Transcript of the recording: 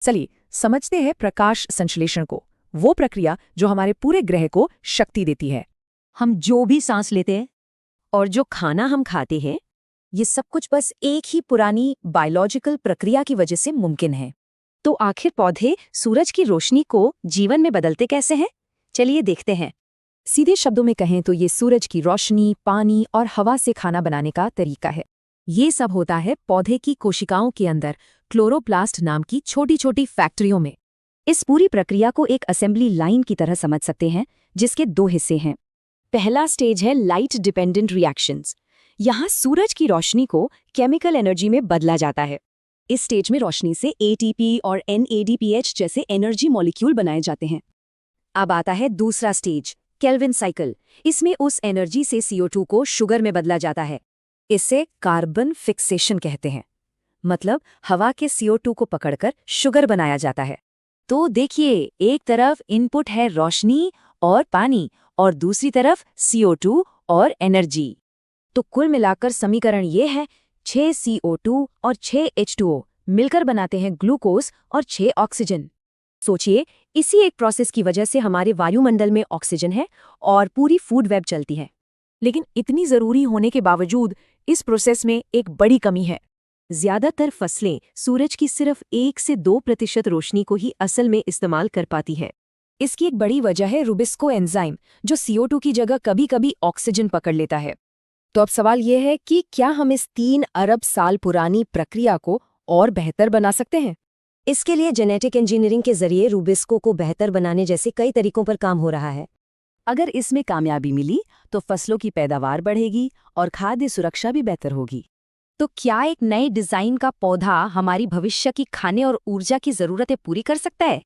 चलिए समझते हैं प्रकाश संश्लेषण को, वो प्रक्रिया जो हमारे पूरे ग्रह को शक्ति देती है। हम जो भी सांस लेते हैं और जो खाना हम खाते हैं, ये सब कुछ बस एक ही पुरानी बायोलॉजिकल प्रक्रिया की वजह से मुमकिन है। तो आखिर पौधे सूरज की रोशनी को जीवन में बदलते कैसे हैं? चलिए देखते हैं। सीधे शब्दों में कहें तो ये सूरज की रोशनी, पानी और हवा से खाना बनाने का तरीका है। ये सब होता है पौधे की कोशिकाओं के अंदर क्लोरोप्लास्ट नाम की छोटी छोटी फैक्ट्रियों में। इस पूरी प्रक्रिया को एक असेंबली लाइन की तरह समझ सकते हैं, जिसके दो हिस्से हैं। पहला स्टेज है लाइट डिपेंडेंट रिएक्शंस। यहाँ सूरज की रोशनी को केमिकल एनर्जी में बदला जाता है। इस स्टेज में रोशनी से एटीपी और NADPH जैसे एनर्जी मॉलिक्यूल बनाए जाते हैं। अब आता है दूसरा स्टेज, केल्विन साइकिल। इसमें उस एनर्जी से CO2 को शुगर में बदला जाता है। इसे कार्बन फिक्सेशन कहते हैं। मतलब हवा के CO2 को पकड़कर शुगर बनाया जाता है। तो देखिए, एक तरफ इनपुट है रोशनी और पानी और दूसरी तरफ CO2 और एनर्जी। तो कुल मिलाकर समीकरण ये है, 6 CO2 और 6 H2O मिलकर बनाते हैं ग्लूकोज और 6 ऑक्सीजन। सोचिए, इसी एक प्रोसेस की वजह से हमारे वायुमंडल में ऑक्सीजन है और पूरी फूड वेब चलती है। लेकिन इतनी जरूरी होने के बावजूद इस प्रोसेस में एक बड़ी कमी है। ज्यादातर फसलें सूरज की सिर्फ 1 से 2% रोशनी को ही असल में इस्तेमाल कर पाती है। इसकी एक बड़ी वजह है रुबिस्को एंजाइम, जो CO2 की जगह कभी कभी ऑक्सीजन पकड़ लेता है। तो अब सवाल यह है कि क्या हम इस 3 अरब साल पुरानी प्रक्रिया को और बेहतर बना सकते हैं? इसके लिए जेनेटिक इंजीनियरिंग के जरिए रुबिस्को को बेहतर बनाने जैसे कई तरीकों पर काम हो रहा है। अगर इसमें कामयाबी मिली तो फसलों की पैदावार बढ़ेगी और खाद्य सुरक्षा भी बेहतर होगी। तो क्या एक नए डिजाइन का पौधा हमारी भविष्य की खाने और ऊर्जा की जरूरतें पूरी कर सकता है?